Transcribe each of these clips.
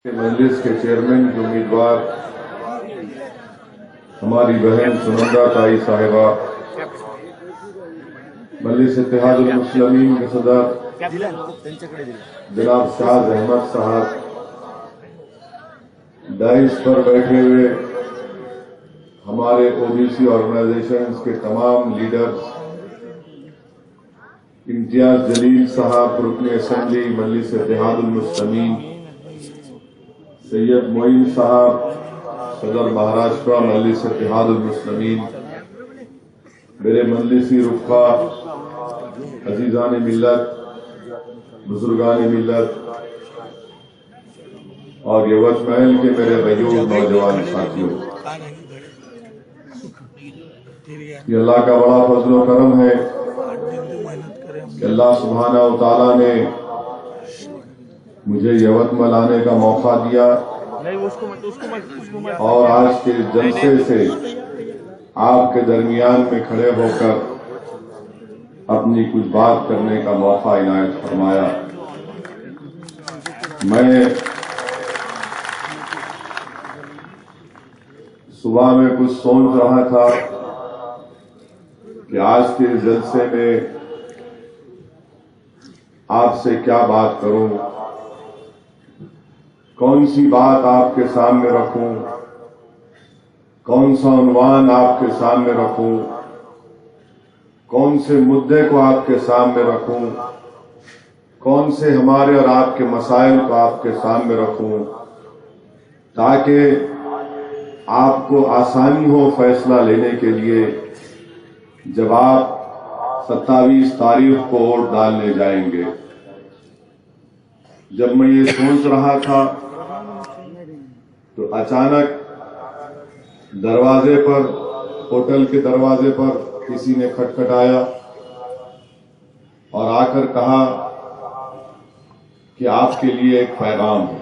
मजलिस के चेयरमैन के उम्मीदवार हमारी बहन सुनंदा ताई साहिबा, मजलिस इत्तेहादुल मुस्लिमीन के सदर जनाब शाह अहमद साहब, डाइस पर बैठे हुए हमारे ओबीसी ऑर्गेनाइजेशंस के तमाम लीडर्स, इम्तियाज जलील साहब रुकन असेंबली मजलिस इत्तेहादुल मुस्लिमीन, सैयद मोइन साहब सदर महाराष्ट्र मजलिस इत्तेहादुल मुस्लिमीन, मेरे मजलिसी रुफ़ा, अजीज़ान मिल्लत, बुजुर्गान मिल्लत और यवतमहल के मेरे गयूर नौजवान साथियों, ये अल्लाह का बड़ा फजल व करम है कि अल्लाह सुब्हानहू व तआला ने मुझे यवतमल आने का मौका दिया और आज के जलसे से आपके दरमियान में खड़े होकर अपनी कुछ बात करने का मौका इनायत फरमाया। मैं सुबह में कुछ सोच रहा था कि आज के जलसे में आपसे क्या बात करूं, कौन सी बात आपके सामने रखूं, कौन सा उन्वान आपके सामने रखूं, कौन से मुद्दे को आपके सामने रखूं, कौन से हमारे और आपके मसाइल को आपके सामने रखूं, ताकि आपको आसानी हो फैसला लेने के लिए जब आप 27 तारीख को वोट डालने जाएंगे। जब मैं ये सोच रहा था तो अचानक दरवाजे पर, होटल के दरवाजे पर किसी ने खटखटाया और आकर कहा कि आपके लिए एक पैगाम है।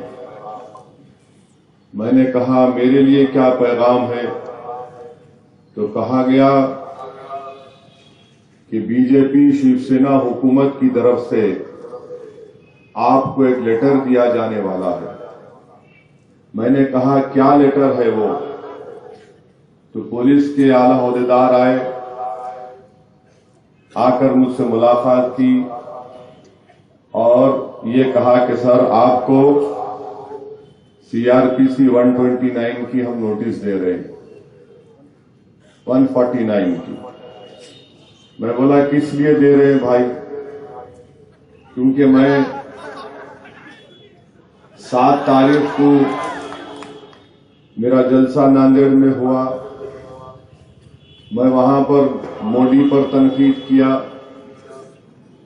मैंने कहा मेरे लिए क्या पैगाम है? तो कहा गया कि बीजेपी शिवसेना हुकूमत की तरफ से आपको एक लेटर दिया जाने वाला है। मैंने कहा क्या लेटर है वो? तो पुलिस के आला ओहदेदार आए, आकर मुझसे मुलाकात की और ये कहा कि सर आपको सीआरपीसी 129 की हम नोटिस दे रहे हैं, 149 की। मैं बोला किस लिए दे रहे हैं भाई? क्योंकि मैं 7 तारीख को मेरा जलसा नांदेड़ में हुआ। मैं वहां पर मोदी पर तनकीद किया,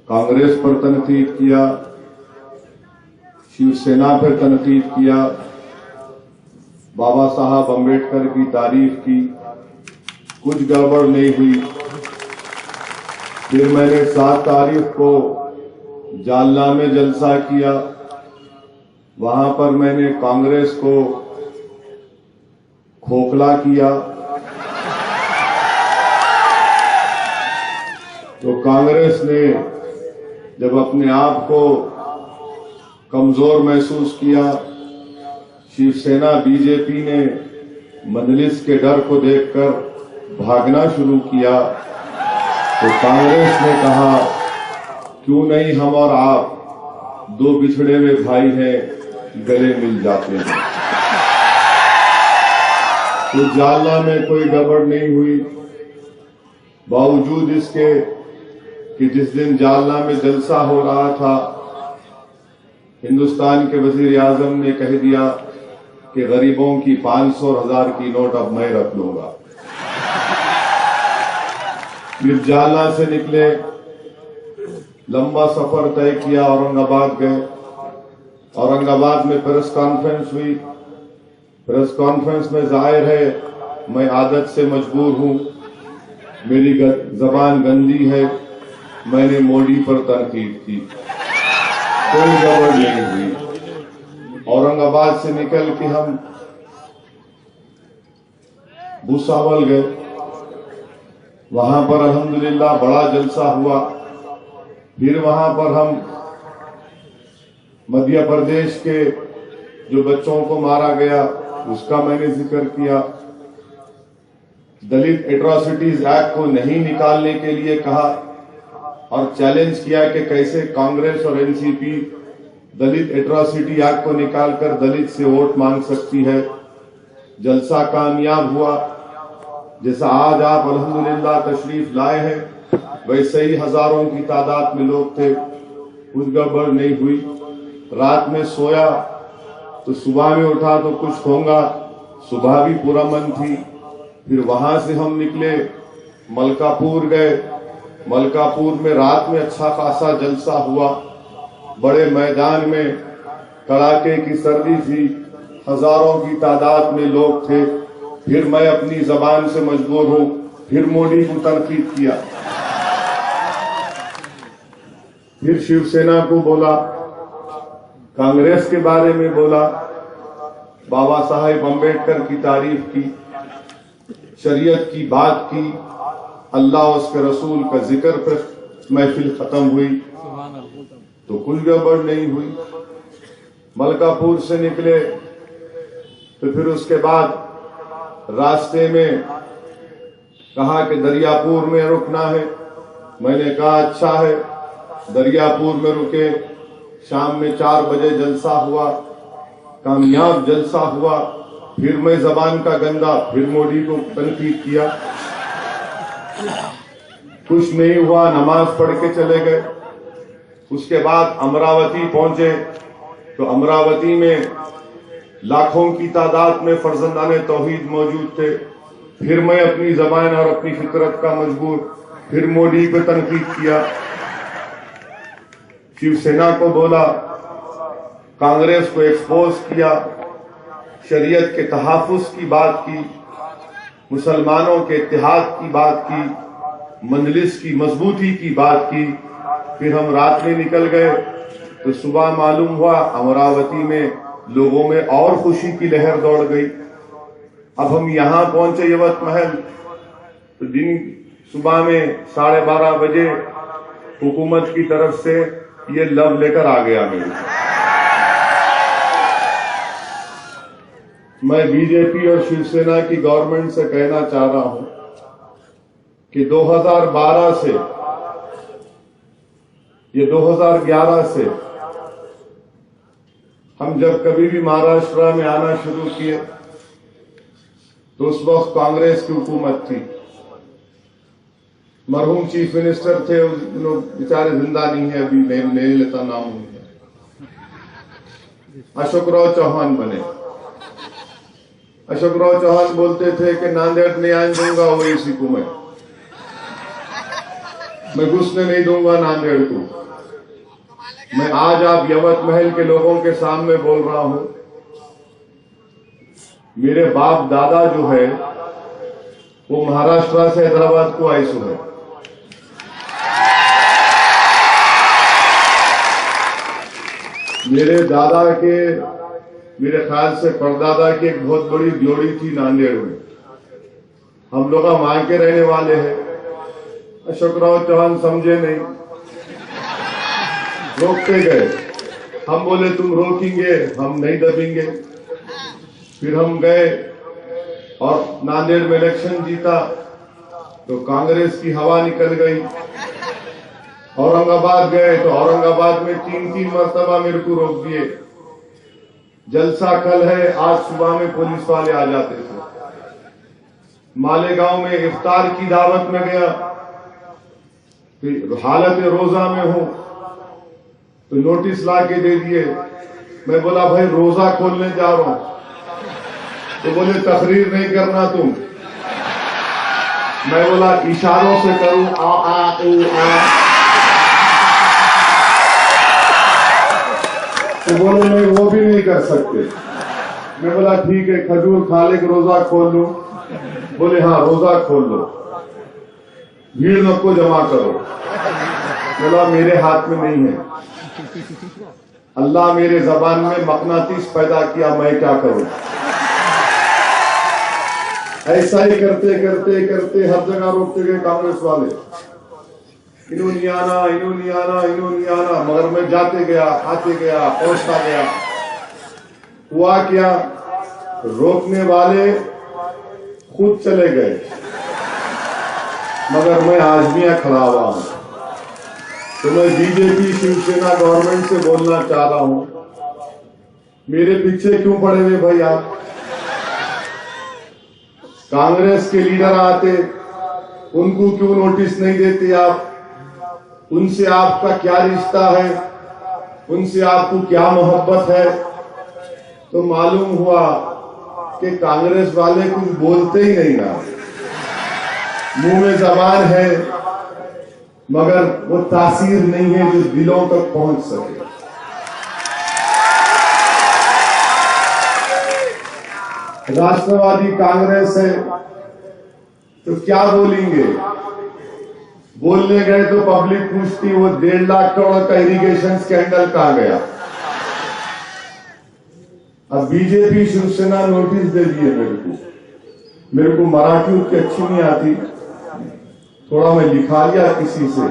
कांग्रेस पर तनकीद किया, शिवसेना पर तनकीद किया, बाबा साहब अम्बेडकर की तारीफ की, कुछ गड़बड़ नहीं हुई। फिर मैंने 7 तारीख को जालना में जलसा किया, वहां पर मैंने कांग्रेस को खोखला किया। तो कांग्रेस ने जब अपने आप को कमजोर महसूस किया, शिवसेना बीजेपी ने मजलिस के डर को देखकर भागना शुरू किया, तो कांग्रेस ने कहा क्यों नहीं हम और आप दो बिछड़े हुए भाई हैं, गले मिल जाते हैं। तो जालना में कोई गड़बड़ नहीं हुई, बावजूद इसके कि जिस दिन जालना में जलसा हो रहा था, हिंदुस्तान के वजीर आजम ने कह दिया कि गरीबों की 500 और 1000 की नोट अब मैं रख लूंगा। फिर जालना से निकले, लंबा सफर तय किया, औरंगाबाद गए। औरंगाबाद में प्रेस कॉन्फ्रेंस हुई। प्रेस कॉन्फ्रेंस में जाहिर है मैं आदत से मजबूर हूं, मेरी जबान गंदी है, मैंने मोदी पर तनकीद की, कोई गड़बड़ नहीं हुई। औरंगाबाद से निकल के हम भूसावल गए, वहां पर अल्हम्दुलिल्लाह बड़ा जलसा हुआ। फिर वहां पर हम मध्य प्रदेश के जो बच्चों को मारा गया उसका मैंने जिक्र किया। दलित एट्रॉसिटीज एक्ट को नहीं निकालने के लिए कहा और चैलेंज किया कि कैसे कांग्रेस और एनसीपी दलित एट्रॉसिटी एक्ट को निकालकर दलित से वोट मांग सकती है। जलसा कामयाब हुआ। जैसा आज आप अल्हम्दुलिल्लाह तशरीफ लाए हैं, वैसे ही हजारों की तादाद में लोग थे। कुछ गड़बड़ नहीं हुई। रात में सोया तो सुबह में उठा तो कुछ होगा, सुबह भी पूरा मन थी। फिर वहां से हम निकले, मलकापुर गए। मलकापुर में रात में अच्छा खासा जलसा हुआ। बड़े मैदान में कड़ाके की सर्दी थी, हजारों की तादाद में लोग थे। फिर मैं अपनी जबान से मजबूर हूं, फिर मोदी को तनकीद किया, फिर शिवसेना को बोला, कांग्रेस के बारे में बोला, बाबा साहेब अम्बेडकर की तारीफ की, शरीयत की बात की, अल्लाह और उसके रसूल का जिक्र पर महफिल खत्म हुई तो कुछ गड़बड़ नहीं हुई। मलकापुर से निकले तो फिर उसके बाद रास्ते में कहा कि दरियापुर में रुकना है। मैंने कहा अच्छा है। दरियापुर में रुके। शाम में 4 बजे जलसा हुआ, कामयाब जलसा हुआ। फिर मैं जबान का गंदा, फिर मोदी को तनकीद किया। कुछ नहीं हुआ, नमाज पढ़ के चले गए। उसके बाद अमरावती पहुंचे तो अमरावती में लाखों की तादाद में फर्जंदाने तौहीद मौजूद थे। फिर मैं अपनी जबान और अपनी फितरत का मजबूर, फिर मोदी पे तनकीद किया। शिवसेना को बोला, कांग्रेस को एक्सपोज किया, शरीयत के तहफ़्फ़ुज़ की बात की, मुसलमानों के इत्तेहाद की बात की, मंजलिस की मजबूती की बात की। फिर हम रात में निकल गए तो सुबह मालूम हुआ अमरावती में लोगों में और खुशी की लहर दौड़ गई। अब हम यहां पहुंचे यवत महल तो दिन सुबह में 12:30 बजे हुकूमत की तरफ से ये लव लेटर आ गया मेरे। मैं बीजेपी और शिवसेना की गवर्नमेंट से कहना चाह रहा हूं कि 2012 से ये 2011 से हम जब कभी भी महाराष्ट्र में आना शुरू किए तो उस वक्त कांग्रेस की हुकूमत थी। मरहूम चीफ मिनिस्टर थे, लोग बेचारे जिंदा नहीं है, अभी नहीं लेता नाम उनका, अशोकराव चौहान बने। अशोकराव चौहान बोलते थे कि नांदेड़ नहीं आने दूंगा ओवैसी को, मैं घुसने नहीं दूंगा नांदेड़ को। मैं आज आप यवत महल के लोगों के सामने बोल रहा हूं, मेरे बाप दादा जो है वो महाराष्ट्र से हैदराबाद को आए सो है। मेरे दादा के, मेरे ख्याल से परदादा की एक बहुत बड़ी जोड़ी थी नांदेड़ में। हम लोग वहां के रहने वाले हैं। अशोकराव चौहान समझे नहीं, रोकते गए। हम बोले तुम रोकेंगे, हम नहीं दबेंगे। फिर हम गए और नांदेड़ में इलेक्शन जीता तो कांग्रेस की हवा निकल गई। औरंगाबाद गए तो औरंगाबाद में 3-3 मरतबा मेरे को रोक दिए। जलसा कल है, आज सुबह में पुलिस वाले आ जाते थे। मालेगांव में इफ्तार की दावत में गया, हालत रोजा में हूं तो नोटिस ला के दे दिए। मैं बोला भाई रोजा खोलने जा रहा हूं, तो बोले तकरीर नहीं करना तुम। मैं बोला इशारों से करूं, आ आ ऊ आ, तो बोले नहीं वो भी नहीं कर सकते। मैं बोला ठीक है, खजूर खा ले, रोजा खोल लूं। बोले हाँ रोजा खोल लो, भीड़ सबको जमा करो। बोला मेरे हाथ में नहीं है, अल्लाह मेरे जबान में मकनातीस पैदा किया, मैं क्या करूं। ऐसा ही करते करते करते हर जगह रोकते गए कांग्रेस वाले। इन्होंने आना, इन्होंने आना, इन्होंने आना, मगर मैं जाते गया, आते गया, पहुंचता गया। हुआ क्या, रोकने वाले खुद चले गए, मगर मैं आज भी यहां खड़ा हुआ हूं। तो मैं बीजेपी शिवसेना गवर्नमेंट से बोलना चाह रहा हूं, मेरे पीछे क्यों पड़े हुए भाई आप? कांग्रेस के लीडर आते, उनको क्यों नोटिस नहीं देते आप? उनसे आपका क्या रिश्ता है? उनसे आपको क्या मोहब्बत है? तो मालूम हुआ कि कांग्रेस वाले कुछ बोलते ही नहीं ना, मुंह में जबान है मगर वो तासीर नहीं है जो दिलों तक पहुंच सके। राष्ट्रवादी कांग्रेस है तो क्या बोलेंगे? बोलने गए तो पब्लिक पूछती वो 1.5 लाख करोड़ का इरिगेशन स्कैंडल कहां गया? अब बीजेपी शिवसेना नोटिस दे दिए मेरे को मराठी उतनी अच्छी नहीं आती, थोड़ा मैं लिखा लिया किसी से,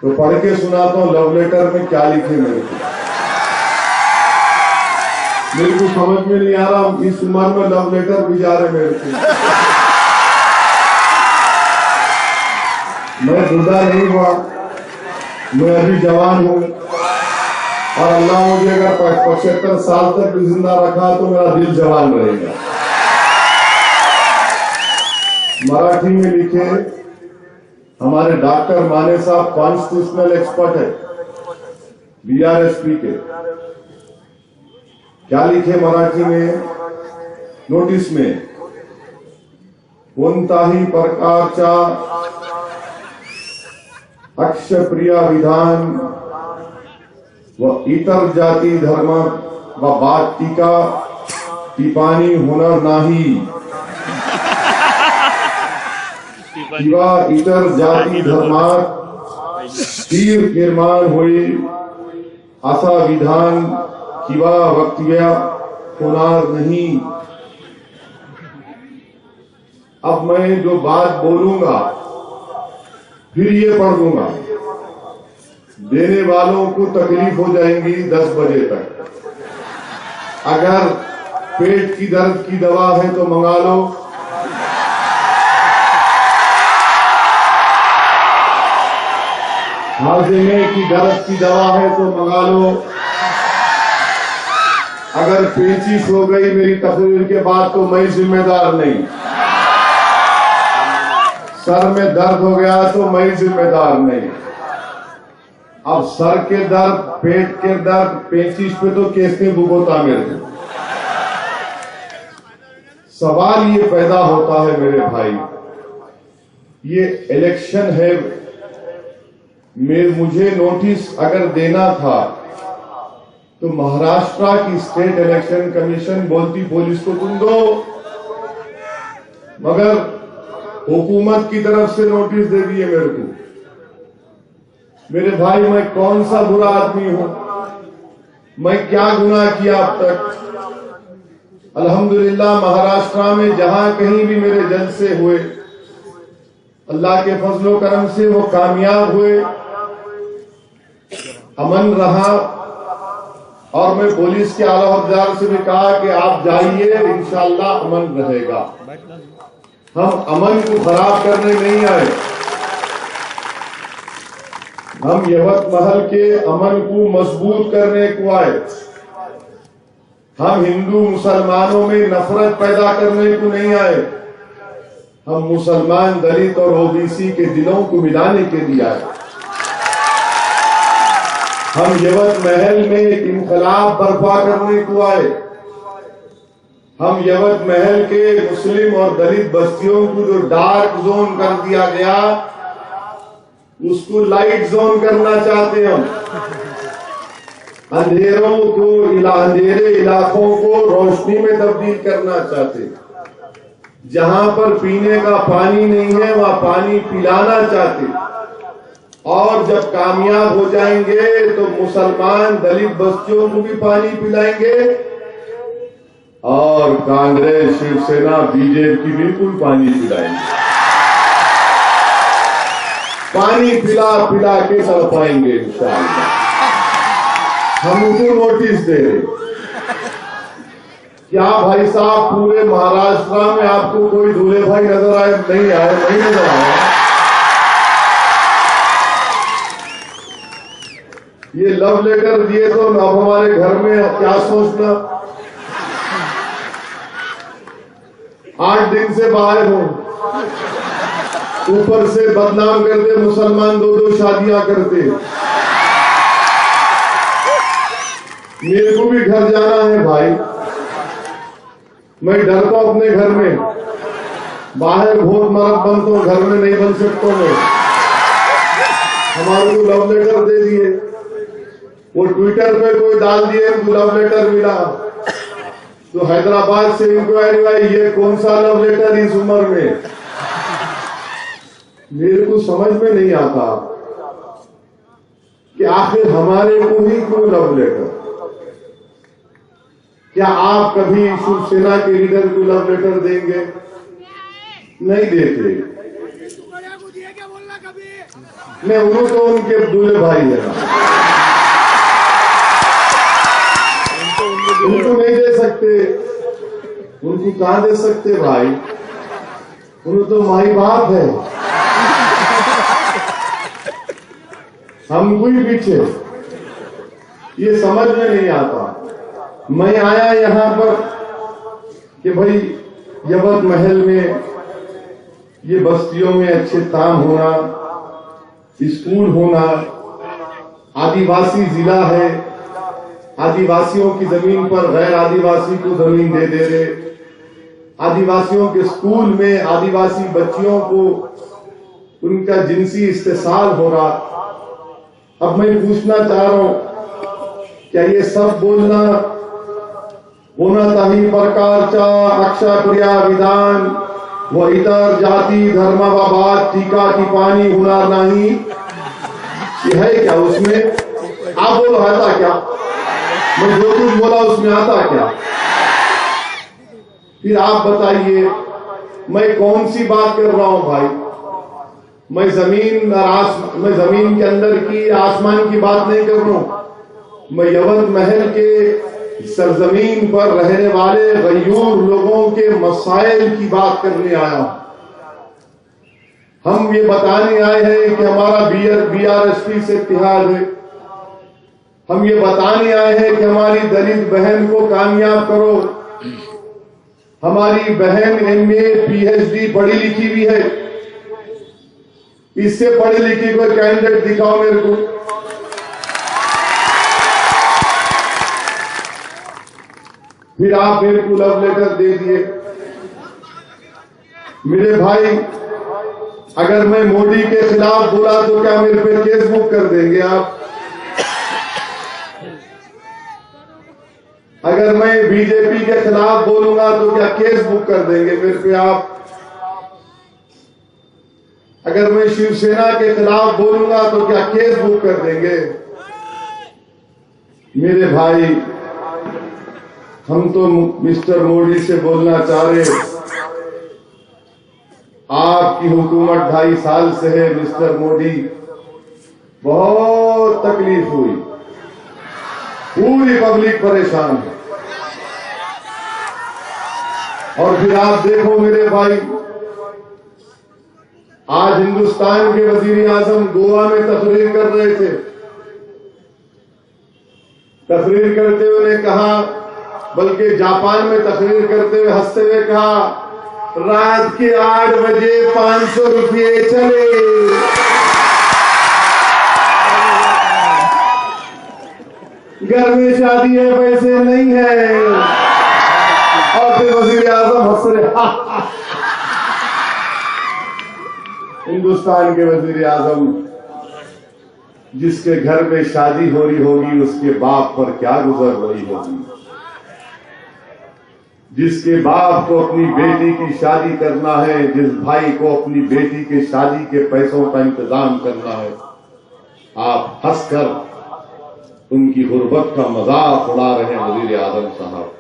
तो पढ़ के सुनाता हूं लव लेटर में क्या लिखे मेरे को समझ में नहीं आ रहा, इस उम्र में लव लेटर भिजा रहे मेरे को। मैं बूढ़ा नहीं हुआ, मैं अभी जवान हूं और अल्लाह मुझे अगर 75 साल तक भी जिंदा रखा तो मेरा दिल जवान रहेगा। मराठी में लिखे हमारे डॉक्टर माने साहब कॉन्स्टिट्यूशनल एक्सपर्ट है बीआरएसपी के, क्या लिखे मराठी में नोटिस में? कोणताही प्रकारच्या अक्षप्रिय विधान व इतर जाती धर्म व बात टीका टिप्पणी होणार नाही किंवा इतर जाती धर्मात तीर निर्माण होईल असा विधान किंवा वक्तव्य होणार नहीं। अब मैं जो बात बोलूंगा फिर ये पढ़ दूंगा, देने वालों को तकलीफ हो जाएंगी 10 बजे तक। अगर पेट की दर्द की दवा है तो मंगा लो, हाजमे की दर्द की दवा है तो मंगा लो। अगर पेचिश हो गई मेरी तकरीर के बाद तो मैं जिम्मेदार नहीं, सर में दर्द हो गया तो मैं जिम्मेदार नहीं। अब सर के दर्द, पेट के दर्द, पेचिश पे तो केस में भुगोता मेरे को। सवाल ये पैदा होता है मेरे भाई, ये इलेक्शन है, मुझे नोटिस अगर देना था तो महाराष्ट्र की स्टेट इलेक्शन कमीशन बोलती पुलिस को तुम दो, मगर हुकूमत की तरफ से नोटिस दे दिए मेरे को। मेरे भाई मैं कौन सा बुरा आदमी हूं? मैं क्या गुनाह किया अब तक? अल्हम्दुलिल्लाह महाराष्ट्र में जहां कहीं भी मेरे जलसे हुए, अल्लाह के फजलो करम से वो कामयाब हुए, अमन रहा। और मैं पुलिस के आला अहदेदार से भी कहा कि आप जाइए, इंशाअल्लाह अमन रहेगा। हम अमन को खराब करने नहीं आए, हम यवतमहल के अमन को मजबूत करने को आए। हम हिंदू मुसलमानों में नफरत पैदा करने को नहीं आए, हम मुसलमान, दलित और ओबीसी के दिलों को मिलाने के लिए आए। हम यवतमहल में एक इनकलाब बर्पा करने को आए। हम यवतमहल के मुस्लिम और दलित बस्तियों को जो डार्क जोन कर दिया गया उसको लाइट जोन करना चाहते हम। अंधेरे इलाकों को रोशनी में तब्दील करना चाहते। जहां पर पीने का पानी नहीं है वहां पानी पिलाना चाहते। और जब कामयाब हो जाएंगे तो मुसलमान दलित बस्तियों को भी पानी पिलाएंगे और कांग्रेस, शिवसेना, बीजेपी बिल्कुल पानी पिलाएंगे। पानी पिला पिला के तड़पाएंगे इंशाअल्लाह। हम उनको नोटिस दे रहे क्या भाई साहब पूरे महाराष्ट्र में आपको कोई दूल्हे भाई नजर आए? नहीं आए, नहीं नजर आया। ये लव लेटर दिए तो अब हमारे घर में क्या सोचना। 8 दिन से बाहर हूं, ऊपर से बदनाम करते मुसलमान 2-2 शादियां करते। मेरे को भी घर जाना है भाई, मैं डरता हूं अपने घर में। बाहर बहुत मरद बनता हूं, घर में नहीं बन सकता मैं। हमारे को लव लेटर दे दिए, वो ट्विटर पे कोई डाल दिए हमको लव लेटर मिला, तो हैदराबाद से इंक्वायरी आई ये कौन सा लव लेटर इस उम्र में। मेरे को समझ में नहीं आता कि आखिर हमारे को ही क्यों लव लेटर। क्या आप कभी शिवसेना के लीडर को लव लेटर देंगे? नहीं देते। नहीं, उन्होंने तो उनके दूल्हे भाई है, उनको नहीं दे सकते। उनको कहां दे सकते भाई, उन्हें तो माई बाप है, हमको ही पीछे। ये समझ में नहीं आता। मैं आया यहां पर कि भाई यवत महल में, ये बस्तियों में अच्छे काम होना, स्कूल होना, आदिवासी जिला है, आदिवासियों की जमीन पर गैर आदिवासी को जमीन दे दे रहे, आदिवासियों के स्कूल में आदिवासी बच्चियों को उनका जिनसी इस्तेसाल हो रहा। अब मैं पूछना चाह रहा हूं, क्या ये सब बोलना कोणताही प्रकारच्या अक्षरप्रिया विधान व इतर जाती धर्माबाबत टीका टिप्पणी होणार नहीं, ये है क्या उसमें? आप बोलो आता क्या? मैं जो कुछ बोला उसमें आता क्या? फिर आप बताइए मैं कौन सी बात कर रहा हूं भाई। मैं जमीन के अंदर की आसमान की बात नहीं कर रहा हूं। मैं यवत महल के सरजमीन पर रहने वाले गयूर लोगों के मसाइल की बात करने आया हूं। हम ये बताने आए हैं कि हमारा बीआरएसपी से इत्तेहाद है। हम ये बताने आए हैं कि हमारी दलित बहन को कामयाब करो। हमारी बहन एमए पीएचडी पढ़ी लिखी भी है, इससे पढ़ी लिखी कोई कैंडिडेट दिखाओ मेरे को। फिर आप मेरे को लव लेटर दे दिए। मेरे भाई, अगर मैं मोदी के खिलाफ बोला तो क्या मेरे पे केस बुक कर देंगे आप? अगर मैं बीजेपी के खिलाफ बोलूंगा तो क्या केस बुक कर देंगे मेरे पे आप? अगर मैं शिवसेना के खिलाफ बोलूंगा तो क्या केस बुक कर देंगे? मेरे भाई, हम तो मिस्टर मोदी से बोलना चाह रहे, आपकी हुकूमत 2.5 साल से है मिस्टर मोदी, बहुत तकलीफ हुई, पूरी पब्लिक परेशान है। और फिर आप देखो मेरे भाई, आज हिंदुस्तान के वजीर आजम गोवा में तकरीर कर रहे थे। तकरीर करते हुए कहा, बल्कि जापान में तकरीर करते हुए हंसते हुए कहा, रात के 8 बजे 500 रुपये चले। घर में शादी है, पैसे नहीं है। और फिर वजीर आजम हंस रहे। हिंदुस्तान के वजीर आजम, जिसके घर में शादी हो रही होगी उसके बाप पर क्या गुजर रही होगी। जिसके बाप को अपनी बेटी की शादी करना है, जिस भाई को अपनी बेटी के शादी के पैसों का इंतजाम करना है, आप हंसकर उनकी गुर्बत का मजाक उड़ा रहे हैं वजीर आजम साहब।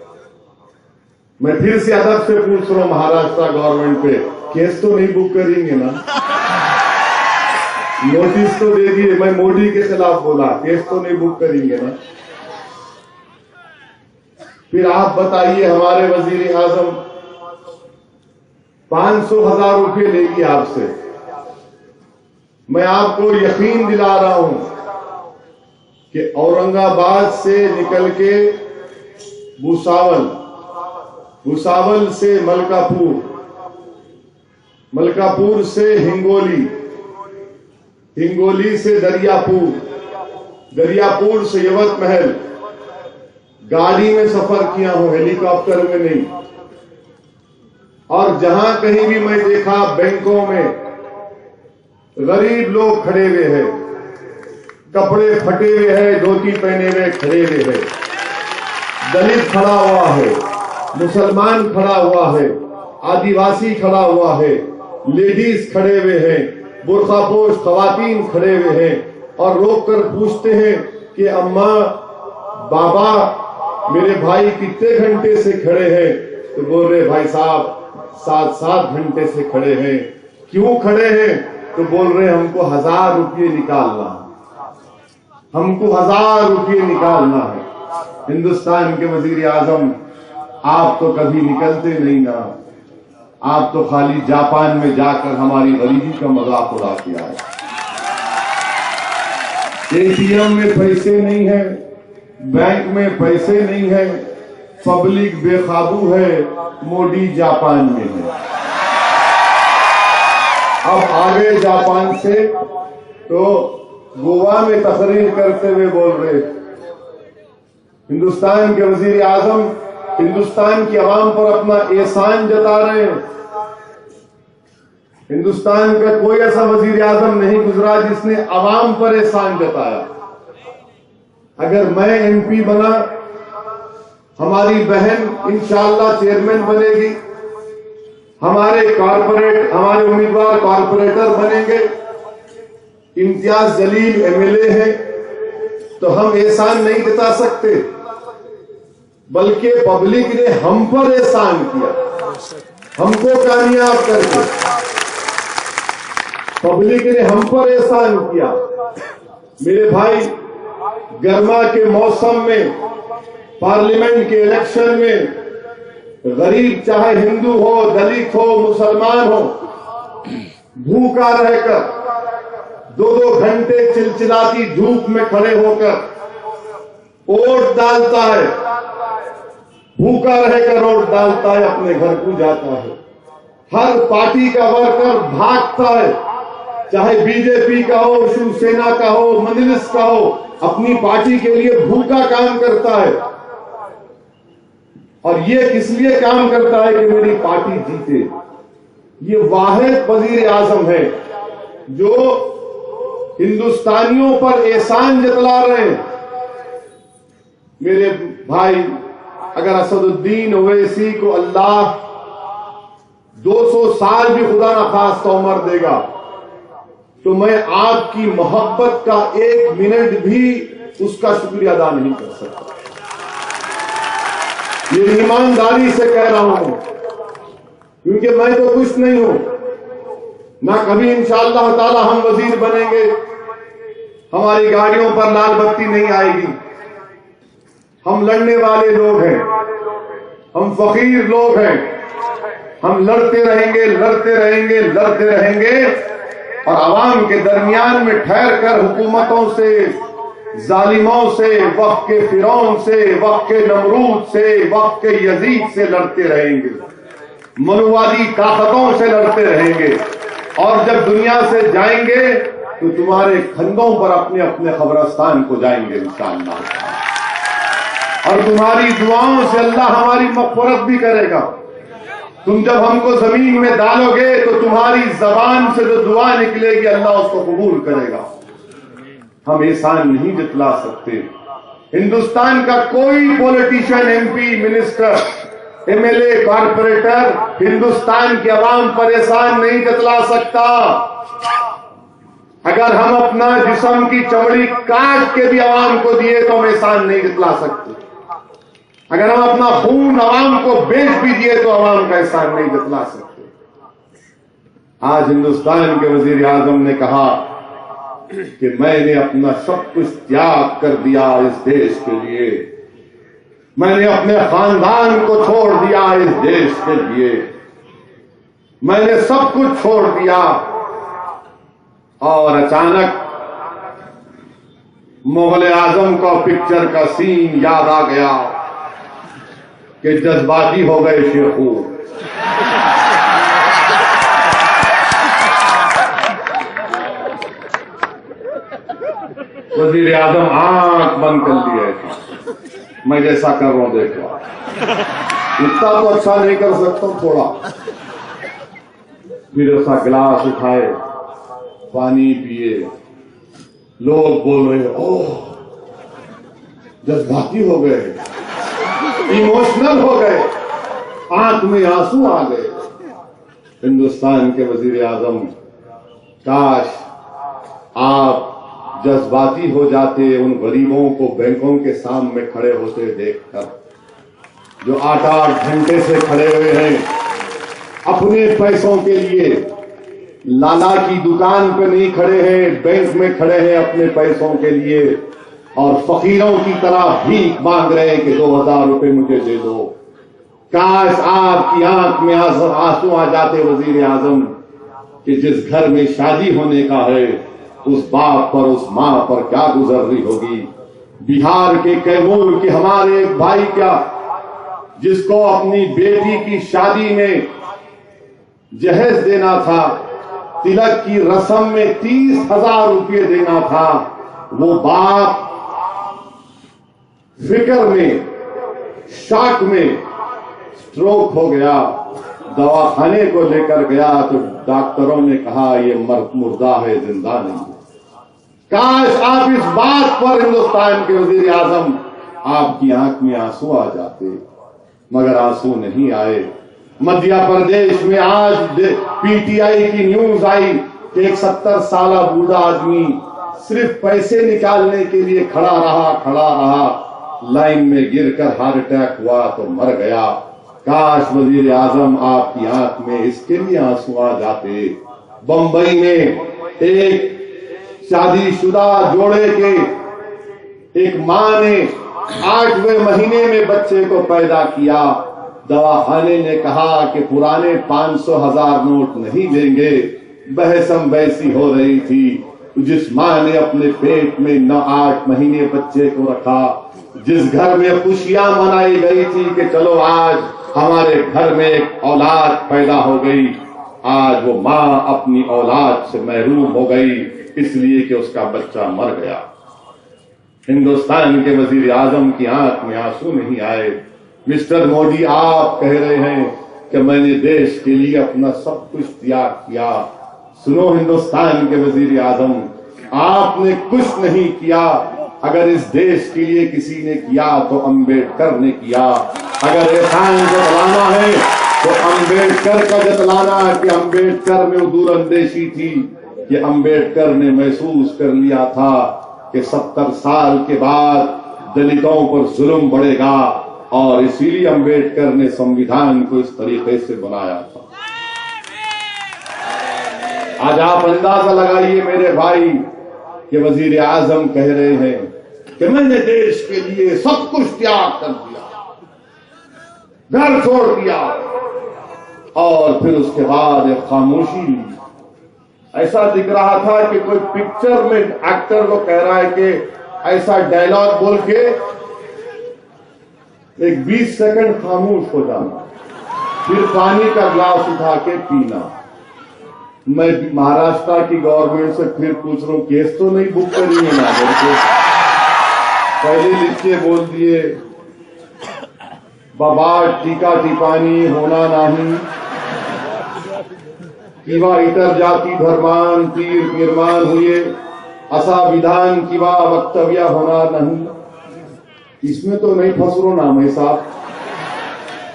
मैं फिर से अदब से पूछ रहा हूं महाराष्ट्र गवर्नमेंट पे, केस तो नहीं बुक करेंगे ना? नोटिस तो दे दिए, मैं मोदी के खिलाफ बोला, केस तो नहीं बुक करेंगे ना? फिर आप बताइए, हमारे वजीर आजम 500,000 रुपये लेगी आपसे। मैं आपको यकीन दिला रहा हूं कि औरंगाबाद से निकल के भुसावल से मलकापुर से हिंगोली से दरियापुर से यवत महल गाड़ी में सफर किया हूं, हेलीकॉप्टर में नहीं। और जहां कहीं भी मैं देखा, बैंकों में गरीब लोग खड़े हुए हैं, कपड़े फटे हुए हैं, धोती पहने हुए खड़े हुए हैं, दलित खड़ा हुआ है, मुसलमान खड़ा हुआ है, आदिवासी खड़ा हुआ है, लेडीज खड़े हुए हैं, बुर्खापोश खवातीन खड़े हुए हैं, और रोक कर पूछते हैं कि अम्मा, बाबा, मेरे भाई कितने घंटे से खड़े हैं? तो बोल रहे, भाई साहब 7 घंटे से खड़े हैं। क्यों खड़े हैं? तो बोल रहे, हमको 1000 रुपये निकालना है, हमको 1000 रुपये निकालना है। हिंदुस्तान के वजीर आजम, आप तो कभी निकलते नहीं ना, आप तो खाली जापान में जाकर हमारी गरीबी का मजाक उड़ाते आए। एटीएम में पैसे नहीं है, बैंक में पैसे नहीं है, पब्लिक बेकाबू है, मोदी जापान में है। अब आगे जापान से तो गोवा में तकरीर करते हुए बोल रहे, हिंदुस्तान के वजीर आजम हिंदुस्तान की आवाम पर अपना एहसान जता रहे हैं। हिंदुस्तान का कोई ऐसा वजीर आजम नहीं गुजरा जिसने आवाम पर एहसान जताया। अगर मैं एमपी बना, हमारी बहन इंशाअल्लाह चेयरमैन बनेगी, हमारे उम्मीदवार कॉर्पोरेटर बनेंगे, इम्तियाज जलील एमएलए है, तो हम एहसान नहीं जता सकते, बल्कि पब्लिक ने हम पर एहसान किया, हमको कामयाब करके पब्लिक ने हम पर एहसान किया। मेरे भाई, गर्मा के मौसम में, पार्लियामेंट के इलेक्शन में गरीब चाहे हिंदू हो, दलित हो, मुसलमान हो, भूखा रहकर 2-2 घंटे चिलचिलाती धूप में खड़े होकर वोट डालता है, भूखा रहकर वोट डालता है, अपने घर को जाता है। हर पार्टी का वर्कर भागता है, चाहे बीजेपी का हो, शिवसेना का हो, मजलिस का हो, अपनी पार्टी के लिए भूखा काम करता है। और ये किस लिए काम करता है कि मेरी पार्टी जीते। ये वाहिद वजीर आजम है जो हिंदुस्तानियों पर एहसान जतला रहे हैं। मेरे भाई, अगर असदुद्दीन ओवैसी को अल्लाह 200 साल भी खुदा न खास्ता उम्र देगा, तो मैं आपकी मोहब्बत का 1 मिनट भी उसका शुक्रिया अदा नहीं कर सकता। ये ईमानदारी से कह रहा हूं, क्योंकि मैं तो कुछ नहीं हूं ना, कभी इंशाअल्लाह ताला हम वजीर बनेंगे, हमारी गाड़ियों पर लाल बत्ती नहीं आएगी। हम लड़ने वाले लोग हैं, हम फकीर लोग हैं, हम लड़ते रहेंगे, लड़ते रहेंगे, लड़ते रहेंगे, और आवाम के दरमियान में ठहर कर हुकूमतों से, जालिमों से, वक्त के फिरौन से, वक्त के नमरूद से, वक्त के यजीद से लड़ते रहेंगे, मनुवादी ताकतों से लड़ते रहेंगे। और जब दुनिया से जाएंगे तो तुम्हारे कंधों पर अपने अपने कब्रिस्तान को जाएंगे इंशाअल्लाह, और तुम्हारी दुआओं से अल्लाह हमारी मग़फ़िरत भी करेगा। तुम जब हमको जमीन में डालोगे तो तुम्हारी जबान से जो दुआ निकलेगी अल्लाह उसको कबूल करेगा। हम एहसान नहीं जतला सकते। हिंदुस्तान का कोई politician, MP, minister, MLA, corporator Hindustan के अवाम पर एहसान नहीं जतला सकता। अगर हम अपना जिस्म की चमड़ी काट के भी अवाम को दिए तो हम एहसान नहीं जतला सकते। अगर हम अपना खून अवाम को बेच भी दिए तो अवाम का एहसान नहीं जतला सकते। आज हिंदुस्तान के वजीर आजम ने कहा कि मैंने अपना सब कुछ त्याग कर दिया इस देश के लिए, मैंने अपने खानदान को छोड़ दिया इस देश के लिए, मैंने सब कुछ छोड़ दिया। और अचानक मुगल आजम का पिक्चर का सीन याद आ गया कि जज्बाती हो गए शेखू। वजीर आजम आंख बंद कर लिए, मैं जैसा कर रहा हूं देखो, इतना तो अच्छा नहीं कर सकता थोड़ा। फिर ऐसा गिलास उठाए, पानी पिए, लोग बोल रहे ओह जज्बाती हो गए, इमोशनल हो गए, आंख में आंसू आ गए। हिंदुस्तान के वजीर आजम, काश आप जज्बाती हो जाते उन गरीबों को बैंकों के सामने खड़े होते देखकर, जो 8-8 घंटे से खड़े हुए हैं अपने पैसों के लिए। लाला की दुकान पे नहीं खड़े हैं, बैंक में खड़े हैं अपने पैसों के लिए, और फकीरों की तरह भीख मांग रहे हैं कि 2000 रुपए मुझे दे दो। काश आपकी आंख में आंसू आ जाते वजीर आजम, कि जिस घर में शादी होने का है उस बाप पर, उस मां पर क्या गुजर रही होगी। बिहार के कैमूर के हमारे एक भाई क्या, जिसको अपनी बेटी की शादी में जहेज देना था, तिलक की रस्म में 30,000 रुपये देना था, वो बाप फिक्र में, शॉक में स्ट्रोक हो गया। दवाखाने को लेकर गया तो डॉक्टरों ने कहा ये मुर्दा है, जिंदा नहीं। काश आप इस बात पर हिंदुस्तान के वजीर आजम, आपकी आंख में आंसू आ जाते, मगर आंसू नहीं आए। मध्य प्रदेश में आज पीटीआई की न्यूज आई कि एक 70 साल बूढ़ा आदमी सिर्फ पैसे निकालने के लिए खड़ा रहा, लाइन में गिरकर हार्ट अटैक हुआ तो मर गया। काश वजीर आजम आपकी आंख में इसके लिए आंसू आ जाते। बंबई में एक शादीशुदा जोड़े के एक मां ने 8वें महीने में बच्चे को पैदा किया। दवाखाने ने कहा कि पुराने 500,000 नोट नहीं लेंगे। बहसम वैसी हो रही थी। जिस मां ने अपने पेट में 8 महीने बच्चे को रखा, जिस घर में खुशियां मनाई गई थी कि चलो आज हमारे घर में एक औलाद पैदा हो गई, आज वो मां अपनी औलाद से महरूम हो गई इसलिए कि उसका बच्चा मर गया। हिंदुस्तान के वजीर आजम की आंख में आंसू नहीं आए। मिस्टर मोदी, आप कह रहे हैं कि मैंने देश के लिए अपना सब कुछ त्याग किया। सुनो हिंदुस्तान के वजीर आजम, आपने कुछ नहीं किया। अगर इस देश के लिए किसी ने किया तो अंबेडकर ने किया। अगर एहसान जतलाना है तो अंबेडकर का जतलाना, कि अंबेडकर में दूरअंदेशी थी, कि अंबेडकर ने महसूस कर लिया था कि 70 साल के बाद दलितों पर जुल्म बढ़ेगा, और इसीलिए अंबेडकर ने संविधान को इस तरीके से बनाया था। आज आप अंदाजा लगाइए मेरे भाई कि वजीर आजम कह रहे हैं कि मैंने देश के लिए सब कुछ त्याग कर दिया, घर छोड़ दिया, और फिर उसके बाद एक खामोशी ली। ऐसा दिख रहा था कि कोई पिक्चर में एक्टर को कह रहा है कि ऐसा डायलॉग बोल के एक 20 सेकंड खामोश हो जाना, फिर पानी का ग्लास उठा के पीना। मैं महाराष्ट्र की गवर्नमेंट से फिर पूछ रहा हूं, केस तो नहीं बुक करी है ना? पहले लिख के बोल दिए, बाबा टीका टिपानी होना नहीं, किंवा इतर जाति धर्मान तीर निर्माण हुए, असा विधान किंवा वक्तव्य होना नहीं। इसमें तो नहीं फंस रो ना मैं साहब,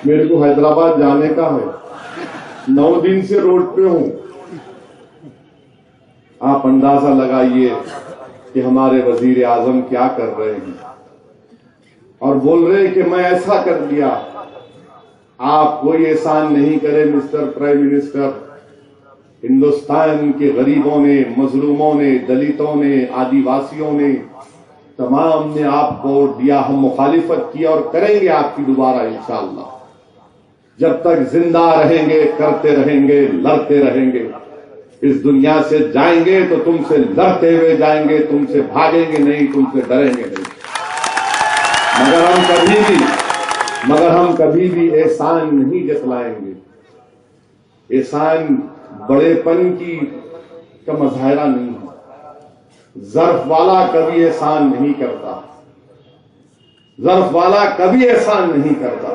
मेरे को हैदराबाद जाने का है, 9 दिन से रोड पे हूं। आप अंदाजा लगाइए कि हमारे वजीर आजम क्या कर रहे हैं, और बोल रहे हैं कि मैं ऐसा कर दिया। आप कोई एहसान नहीं करे मिस्टर प्राइम मिनिस्टर। हिंदुस्तान के गरीबों ने, मजलूमों ने, दलितों ने, आदिवासियों ने तमाम ने आपको वोट दिया, हम मुखालिफत की और करेंगे आपकी दोबारा इंशाअल्लाह। जब तक जिंदा रहेंगे करते रहेंगे, लड़ते रहेंगे। इस दुनिया से जाएंगे तो तुमसे लड़ते हुए जाएंगे, तुमसे भागेंगे नहीं, तुमसे डरेंगे नहीं। मगर हम कभी भी एहसान नहीं जतलाएंगे। एहसान बड़ेपन की का मुजाहरा नहीं है। ज़र्फ वाला कभी एहसान नहीं करता, ज़र्फ वाला कभी एहसान नहीं करता।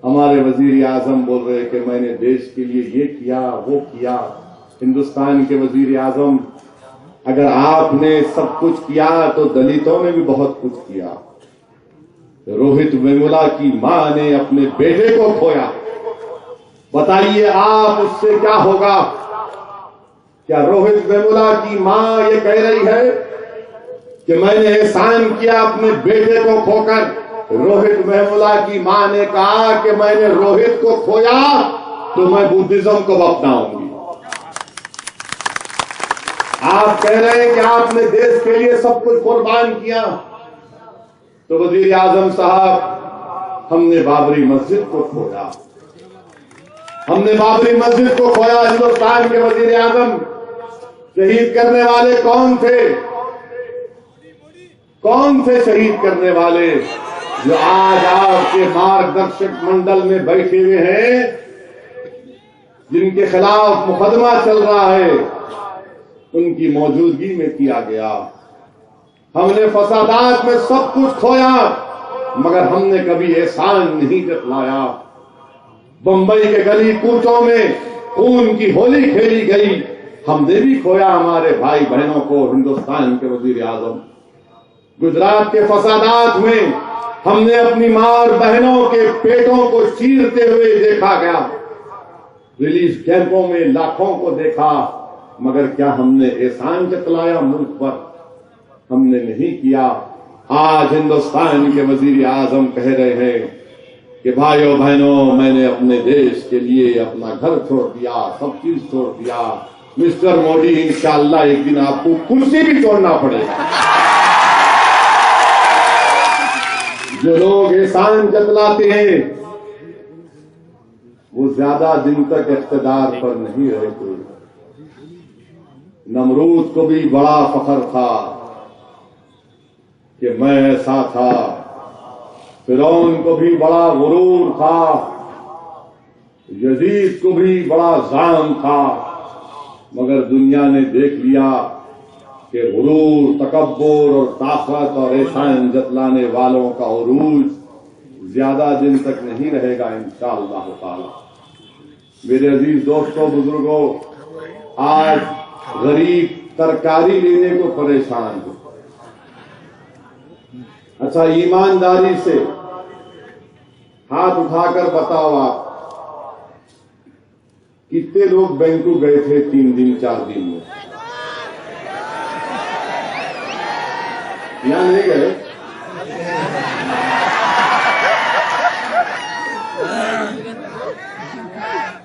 हमारे वजीर आजम बोल रहे कि मैंने देश के लिए ये किया वो किया। हिंदुस्तान के वजीर आजम, अगर आपने सब कुछ किया तो दलितों ने भी बहुत कुछ किया। रोहित वेमुला की मां ने अपने बेटे को खोया, बताइए आप उससे क्या होगा? क्या रोहित वेमुला की मां ये कह रही है कि मैंने एहसान किया अपने बेटे को खोकर? रोहित वेमुला की मां ने कहा कि मैंने रोहित को खोया तो मैं बुद्धिज्म को अपनाऊंगी। आप कह रहे हैं कि आपने देश के लिए सब कुछ कुर्बान किया, तो वजीर आजम साहब, हमने बाबरी मस्जिद को खोया, हमने बाबरी मस्जिद को खोया। हिंदुस्तान के वजीर आजम, शहीद करने वाले कौन थे? कौन थे शहीद करने वाले? जो आज आपके मार्गदर्शक मंडल में बैठे हुए हैं, जिनके खिलाफ मुकदमा चल रहा है, उनकी मौजूदगी में किया गया। हमने फसादात में सब कुछ खोया, मगर हमने कभी एहसान नहीं जतलाया। बंबई के गली कूचों में खून की होली खेली गई, हमने भी खोया हमारे भाई बहनों को। हिंदुस्तान के वजीर आजम, गुजरात के फसादात में हमने अपनी मां और बहनों के पेटों को चीरते हुए देखा गया। रिलीफ कैंपों में लाखों को देखा, मगर क्या हमने एहसान जतलाया मुल्क पर? हमने नहीं किया। आज हिंदुस्तान के वजीर आजम कह रहे हैं कि भाइयों बहनों, मैंने अपने देश के लिए अपना घर छोड़ दिया, सब चीज छोड़ दिया। मिस्टर मोदी, इंशाअल्लाह एक दिन आपको कुर्सी भी छोड़ना पड़ेगा। जो लोग एहसान जतलाते हैं वो ज्यादा दिन तक इख्तिदार पर नहीं रहते। नमरूद को भी बड़ा फख्र था कि मैं ऐसा था, फिरौन को भी बड़ा गुरूर था, यजीद को भी बड़ा जाम था, मगर दुनिया ने देख लिया कि गुरूर, तकब्बुर और ताकत और एहसान जतलाने वालों का उरूज ज्यादा दिन तक नहीं रहेगा इंशाअल्लाह ताला। मेरे अजीज दोस्तों, बुजुर्गों, आज गरीब तरकारी लेने को परेशान है। अच्छा, ईमानदारी से हाथ उठाकर बताओ आप, कितने लोग बैंकू गए थे 3 दिन 4 दिन में? यहां नहीं गए?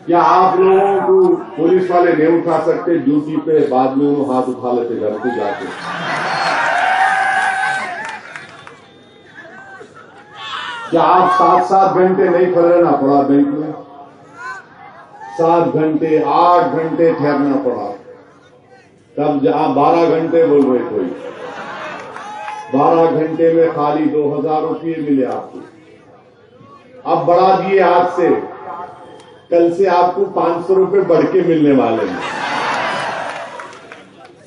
क्या आप लोगों को पुलिस वाले नहीं उठा सकते ड्यूटी पे? बाद में उन्होंने हाथ उठा लेते घर को जाके। क्या आप 7-7 घंटे नहीं खड़े रहना पड़ा बैंक में? 7 घंटे 8 घंटे ठहरना पड़ा। तब जहां 12 घंटे बोल रहे कोई, 12 घंटे में खाली 2000 रुपये मिले आपको। अब बढ़ा दिए आज से, कल से आपको 500 रुपये बढ़ के मिलने वाले हैं।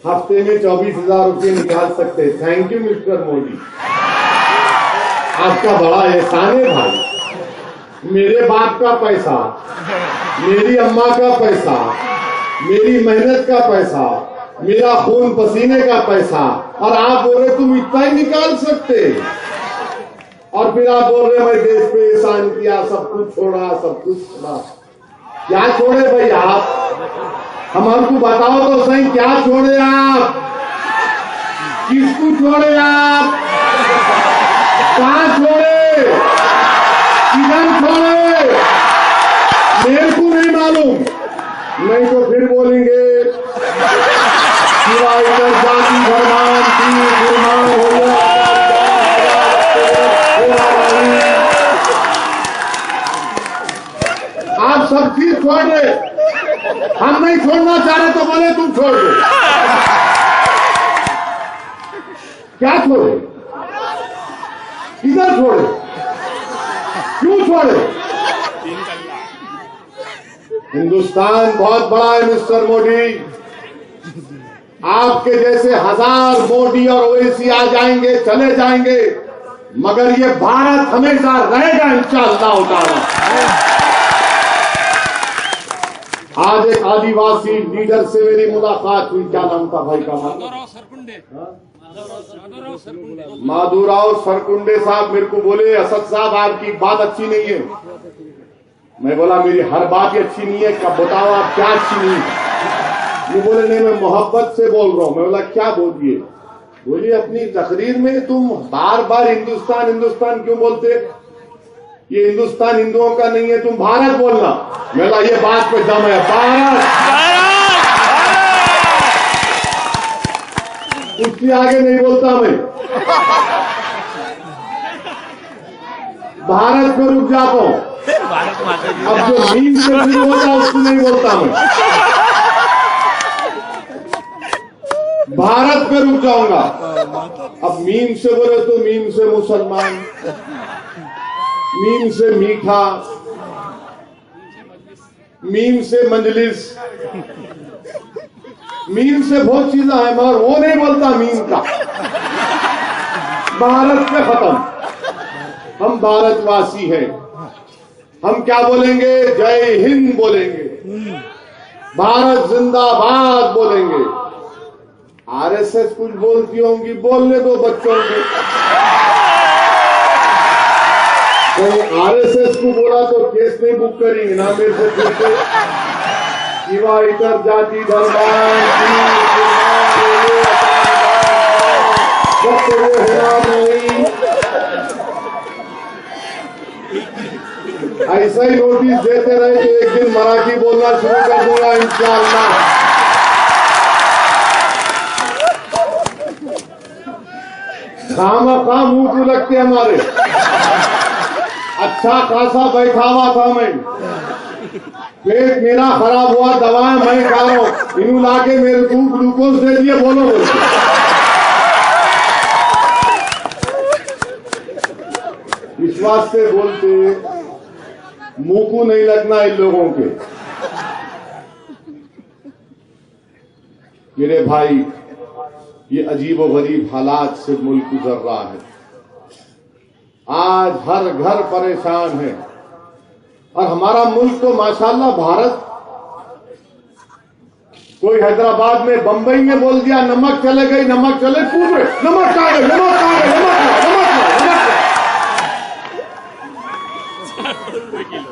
हफ्ते में 24,000 रुपये निकाल सकते हैं। थैंक यू मिस्टर मोदी, आपका बड़ा एहसान है भाई। मेरे बाप का पैसा, मेरी अम्मा का पैसा, मेरी मेहनत का पैसा, मेरा खून पसीने का पैसा, और आप बोल रहे तुम इतना ही निकाल सकते? और फिर आप बोल रहे मैं देश पे एहसान किया, सब कुछ छोड़ा, सब कुछ छोड़ा। क्या छोड़े भाई आप? हमारे को बताओ तो सही, क्या छोड़े आप? किसको छोड़े आप? कहां छोड़े? किधर छोड़े? मेरे को नहीं मालूम, नहीं तो फिर बोलेंगे जाति धर्मान की निर्माण हो गया। आप सब चीज छोड़ रहे, हम नहीं छोड़ना चाह रहे तो बोले तुम छोड़ दो। क्या छोड़े, किधर छोड़े, क्यों छोड़े? हिंदुस्तान बहुत बड़ा है मिस्टर मोदी। आपके जैसे 1000 मोदी और ओवैसी आ जाएंगे, चले जाएंगे, मगर ये भारत हमेशा रहेगा इंशाअल्लाह ताला। आज एक आदिवासी लीडर से मेरी मुलाकात हुई, क्या नाम था भाई का? माधुराव सरकुंडे साहब मेरे को बोले, असद साहब आपकी बात अच्छी नहीं है। मैं बोला मेरी हर बात ही अच्छी नहीं है, कब बताओ आप क्या अच्छी नहीं है? ये बोले नहीं मैं मोहब्बत से बोल रहा हूं। मैं बोला क्या बोल दिए? बोलिए अपनी तकरीर में तुम बार बार हिंदुस्तान हिंदुस्तान क्यों बोलते? ये हिंदुस्तान हिंदुओं का नहीं है, तुम भारत बोलना। मैं बोला ये बात पे दम है, भारत, उसके आगे नहीं बोलता मैं, भारत पे रुक जाता हूं। अब जो मीम से शुरू होता उसको नहीं बोलता मैं, भारत पे रुक जाऊंगा। अब मीम से बोले तो मीम से मुसलमान, मीम से मीठा, मीम से मंजलिस, मीम से बहुत चीजें हैं, मगर वो नहीं बोलता मीम का। भारत पे खत्म। हम भारतवासी हैं, हम क्या बोलेंगे? जय हिंद बोलेंगे, भारत जिंदाबाद बोलेंगे। आरएसएस कुछ बोलती होंगी, बोलने दो बच्चों को। कहीं आरएसएस को बोला तो केस नहीं बुक करेंगे ना मेरे से पूछते शिवा इतर जाति धर्मान नहीं। ऐसा ही नोटिस देते रहे कि एक दिन मराठी बोलना शुरू कर दूंगा इंशाअल्लाह। खामा मुंह को लगते हमारे। अच्छा खासा बैठा हुआ था मैं, पेट मेरा खराब हुआ, दवाएं मैं खा रहा हूं, इन्हों लाके मेरे को ग्लूकोज दे दिए, बोलो विश्वास से बोलते, मुंह को नहीं लगना इन लोगों के। मेरे भाई ये अजीबोगरीब हालात से मुल्क गुजर रहा है। आज हर घर परेशान है और हमारा मुल्क तो माशाल्लाह भारत, कोई हैदराबाद में बंबई में बोल दिया नमक चले गई, नमक चले, पूरे नमक आ गए, नमक आ गए,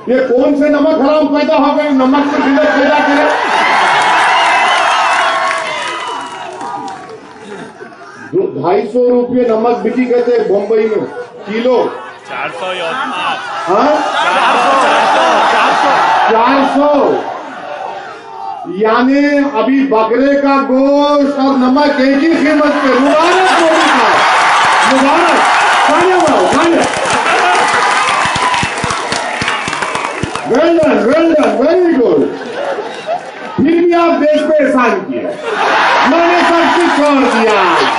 ये कौन से नमक हराम पैदा हो गए? नमक से किलो पैदा करे। जो 250 रुपये नमक बिकी कहते बम्बई में किलो, 400 हाँ 400, यानी अभी बकरे का गोश्त और नमक एक ही कीमत पे। मुबारक मोदी साहब, मुबारक, खाने वाला खाने, वेल डन, वेरी गुड। फिर भी आप देश पे एहसान किए, मैंने सब कुछ छोड़ दिया।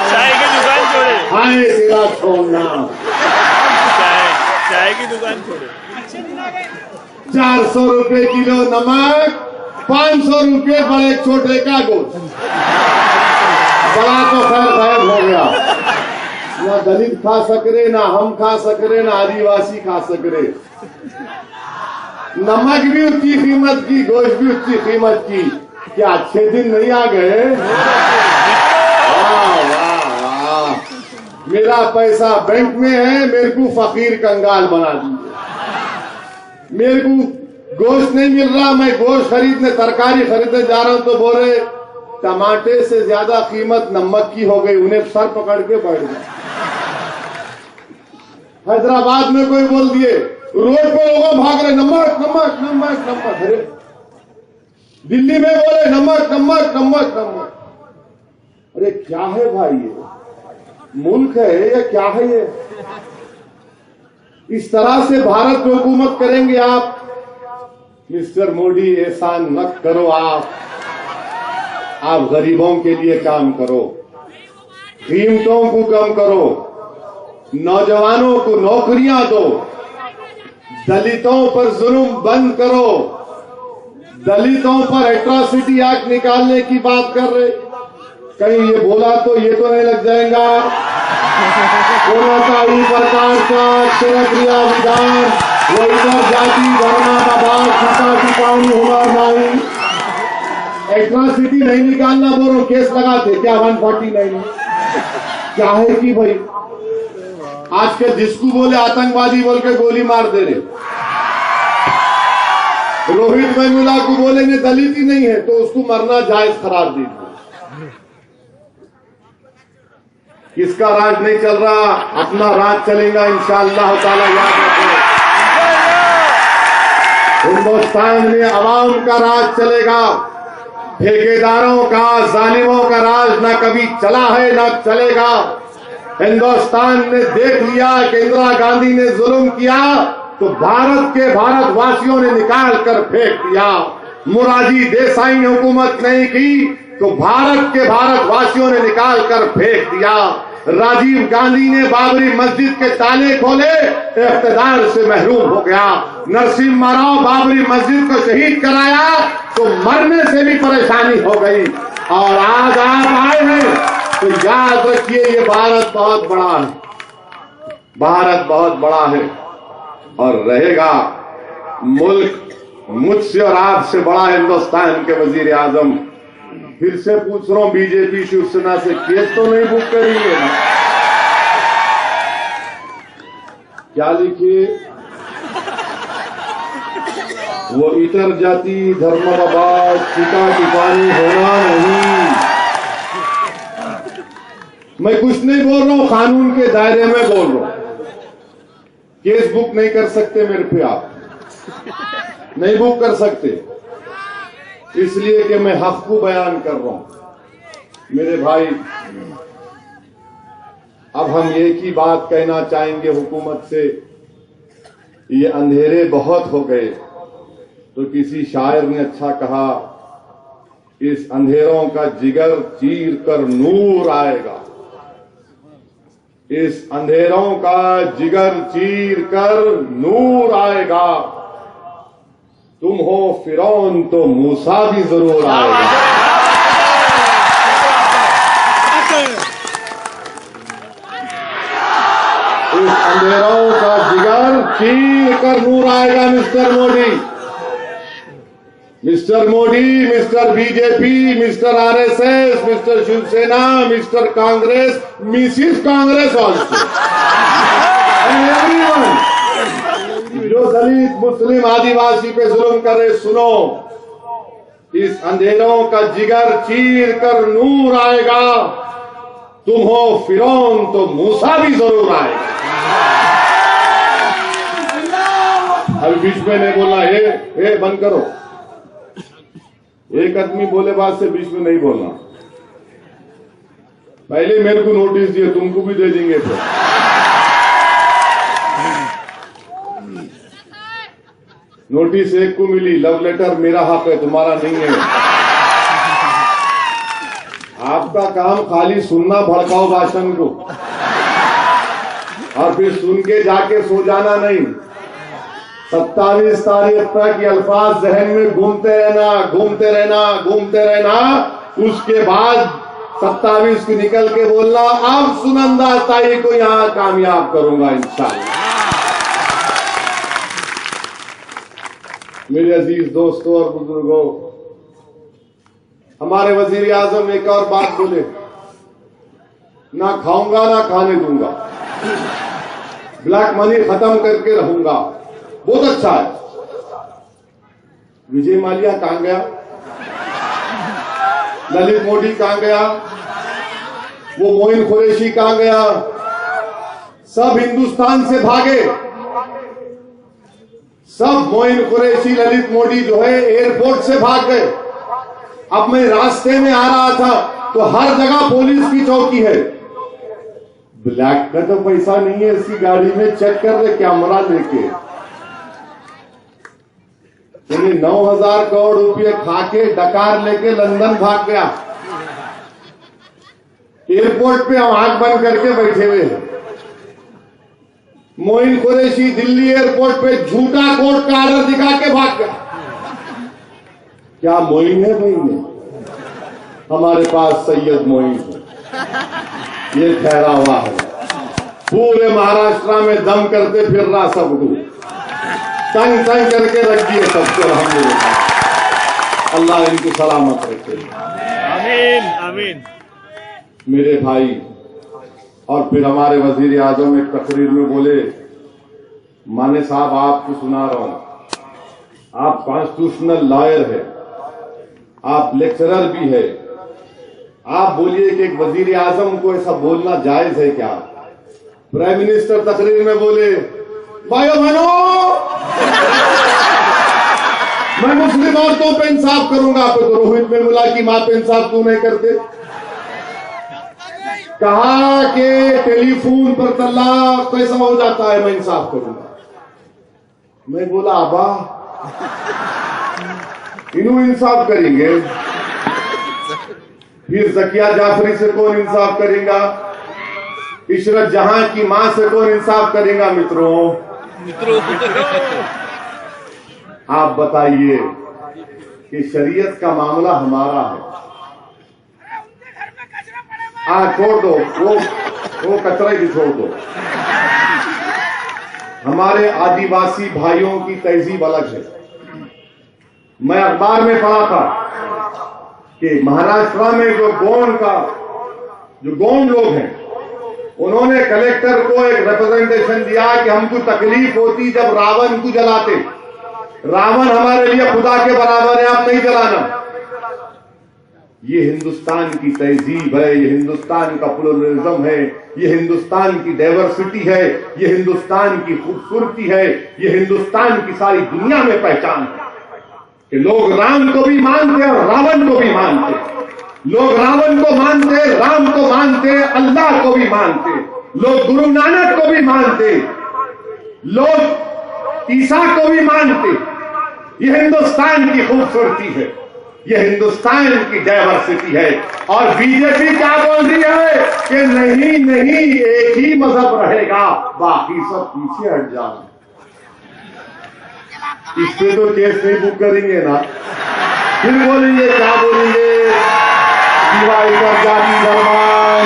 चाय की दुकान छोड़े, हाय तेरा छोड़ना, चाय की दुकान छोड़े। 400 रुपए किलो नमक, 500 रुपये बड़े छोटे का गोश्त। बड़ा तो खैर गायब हो गया, ना दलित खा सक रहे, ना हम खा सक रहे, ना आदिवासी खा सक रहे। नमक भी उतनी कीमत की, गोश्त भी उतनी कीमत की। क्या अच्छे दिन नहीं आ गए? वाह वाह वाह, मेरा पैसा बैंक में है, मेरे को फकीर कंगाल बना दीजिए। मेरे को गोश्त नहीं मिल रहा, मैं गोश्त खरीदने, तरकारी खरीदने जा रहा हूं तो बोले टमाटे से ज्यादा कीमत नमक की हो गई। उन्हें सर पकड़ के बैठ गए। हैदराबाद में कोई बोल दिए, रोड पे लोग भाग रहे, नमक नमक नमक नमक। अरे दिल्ली में बोले नमक नमक नमक नमक। अरे क्या है भाई, ये मुल्क है या क्या है ये? इस तरह से भारत में हुकूमत करेंगे आप मिस्टर मोदी ऐसा न करो, आप गरीबों के लिए काम करो, कीमतों को कम करो, नौजवानों को नौकरियां दो, दलितों पर जुल्म बंद करो। दलितों पर एट्रॉसिटी एक्ट निकालने की बात कर रहे, कहीं ये बोला तो ये तो नहीं लग जाएगा कोणताही प्रकारचा अक्षरक्रिया विधान व इतर जाती धर्माबाबत छुटा छुपावणी होणार नाही। एट्रॉसिटी नहीं निकालना बोलो, केस लगाते क्या 149 क्या है कि भाई आज के जिसको बोले आतंकवादी बोल के गोली मार दे रहे, रोहित वेमुला को बोलेंगे दलित ही नहीं है तो उसको मरना जायज करार दीजिए। किसका राज नहीं चल रहा, अपना राज चलेगा इंशाअल्लाह ताला। याद रखें, हिंदुस्तान में अवाम का राज चलेगा, ठेकेदारों का जालिमों का राज न कभी चला है न चलेगा। हिंदुस्तान ने देख लिया कि इंदिरा गांधी ने जुल्म किया तो भारत के भारतवासियों ने निकाल कर फेंक दिया। मोरारजी देसाई ने हुकूमत नहीं की तो भारत के भारतवासियों ने निकाल कर फेंक दिया। राजीव गांधी ने बाबरी मस्जिद के ताले खोले, इख्तिदार से महरूम हो गया। नरसिम्हा राव बाबरी मस्जिद को शहीद कराया तो मरने से भी परेशानी हो गई। और आज आप आए हैं तो याद रखिए ये भारत बहुत बड़ा है, भारत बहुत बड़ा है और रहेगा। मुल्क मुझसे और आपसे बड़ा हिंदुस्तान के वजीर आजम। फिर से पूछ रहा हूं, बीजेपी शिवसेना से केस तो नहीं बुक करेंगे ना? क्या लिखिए, वो इतर जाति धर्माबाद टीका टिप्पणी होना नहीं। मैं कुछ नहीं बोल रहा हूं, कानून के दायरे में बोल रहा हूं। केस बुक नहीं कर सकते मेरे पे, आप नहीं बुक कर सकते, इसलिए कि मैं हक को बयान कर रहा हूं। मेरे भाई, अब हम एक ही बात कहना चाहेंगे हुकूमत से, ये अंधेरे बहुत हो गए। तो किसी शायर ने अच्छा कहा, इस अंधेरों का जिगर चीर कर नूर आएगा। इस अंधेरों का जिगर चीर कर नूर आएगा। तुम हो फिरौन तो मूसा भी जरूर आएगा। इस अंधेरों का जिगर चीर कर नूर आएगा। Mister Modi, mister Modi, mister BJP, mister RSS, mister Shiv Sena, mister Congress, Mrs Congress also, and everyone जो दलित मुस्लिम आदिवासी पे जुल्म कर रहे, सुनो, इस अंधेरों का जिगर चीर कर नूर आएगा। तुम हो फिरौन तो मूसा भी जरूर आएगा। अभी बीच में नहीं बोलना, ए बंद करो। एक आदमी बोले बात से बीच में नहीं बोलना। पहले मेरे को नोटिस दिए, तुमको भी दे देंगे। फिर नोटिस एक को मिली, लव लेटर मेरा हक है, तुम्हारा नहीं है। आपका काम खाली सुनना भड़काओ भाषण को, और फिर सुन के जाके सो जाना नहीं। 27 तारीख तक ये अल्फाज जहन में घूमते रहना, घूमते रहना, घूमते रहना। उसके बाद 27 को निकल के बोलना, अब सुनंदा ताई को यहां कामयाब करूंगा इंशाअल्लाह। मेरे अजीज दोस्तों और बुजुर्गों, हमारे वजीर आजम एक और बात बोले, ना खाऊंगा ना खाने दूंगा, ब्लैक मनी खत्म करके रहूंगा। बहुत अच्छा है। विजय माल्या कहां गया? ललित मोदी कहां गया? वो मोइन कुरैशी कहां गया? सब हिंदुस्तान से भागे। सब मोइन कुरैशी, ललित मोदी जो है एयरपोर्ट से भाग गए। अब मैं रास्ते में आ रहा था तो हर जगह पुलिस की चौकी है। ब्लैक का तो पैसा नहीं है इसकी गाड़ी में, चेक कर रहे कैमरा लेके। ये 9,000 करोड़ रुपए खा के डकार लेके लंदन भाग गया। एयरपोर्ट पे हम आंख बंद करके बैठे हुए हैं। मोइन कुरैशी दिल्ली एयरपोर्ट पे झूठा कोर्ट का आर्डर दिखा के भाग गया। क्या मोइन है? मोइन है। हमारे पास सैयद मोइन है, ये ठहरा हुआ है, पूरे महाराष्ट्र में दम करते फिर रहा सबको, तंग तंग करके रख दिए सबको। अल्हम्दुलिल्लाह, अल्लाह इनको सलामत रखे। आमीन आमीन। मेरे भाई और फिर हमारे वजीर आजम एक तकरीर में बोले, माने साहब आपको सुना रहा हूं, आप कॉन्स्टिट्यूशनल लॉयर है, आप लेक्चरर भी है, आप बोलिए कि एक वजीर आजम को ऐसा बोलना जायज है क्या? प्राइम मिनिस्टर तकरीर में बोले, भाइयों बहनों, मैं मुस्लिम औरतों पे इंसाफ करूंगा, तो रोहित में बोला कि मां पे इंसाफ क्यों नहीं करते? कहा कि टेलीफोन पर तलाक कैसा हो जाता है, मैं इंसाफ करूंगा। मैं बोला अबा इन्हों इंसाफ करेंगे, फिर जकिया जाफरी से कौन इंसाफ करेगा? इशरत जहां की मां से कौन इंसाफ करेगा? मित्रों आप बताइए कि शरीयत का मामला हमारा है। छोड़ दो वो कचरा ही छोड़ दो। हमारे आदिवासी भाइयों की तहजीब अलग है। मैं अखबार में पढ़ा था कि महाराष्ट्र में जो गोंड लोग हैं, उन्होंने कलेक्टर को एक रिप्रेजेंटेशन दिया कि हमको तकलीफ होती जब रावण को जलाते। रावण हमारे लिए खुदा के बराबर है, आप नहीं जलाना। ये हिंदुस्तान की तहजीब है, ये हिंदुस्तान का प्लुरलिज्म है, ये हिंदुस्तान की डाइवर्सिटी है, ये हिंदुस्तान की खूबसूरती है, ये हिंदुस्तान की सारी दुनिया में पहचान है कि लोग राम को भी मानते और रावण को भी मानते। लोग रावण को मानते, राम को मानते, अल्लाह को भी मानते। लोग गुरु नानक को भी मानते, लोग ईसा को भी मानते। ये हिंदुस्तान की खूबसूरती है, ये हिंदुस्तान की डाइवर्सिटी है। और बीजेपी क्या बोल रही है कि नहीं एक ही मजहब रहेगा, बाकी सब पीछे हट जाना। इस पे तो केस नहीं बुक करेंगे ना। फिर बोलेंगे, क्या बोलेंगे? दिवाली पर जाति धर्मान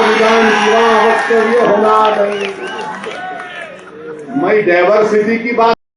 विधान शिवा वक्तव्य होना नहीं। मैं डाइवर्सिटी की बात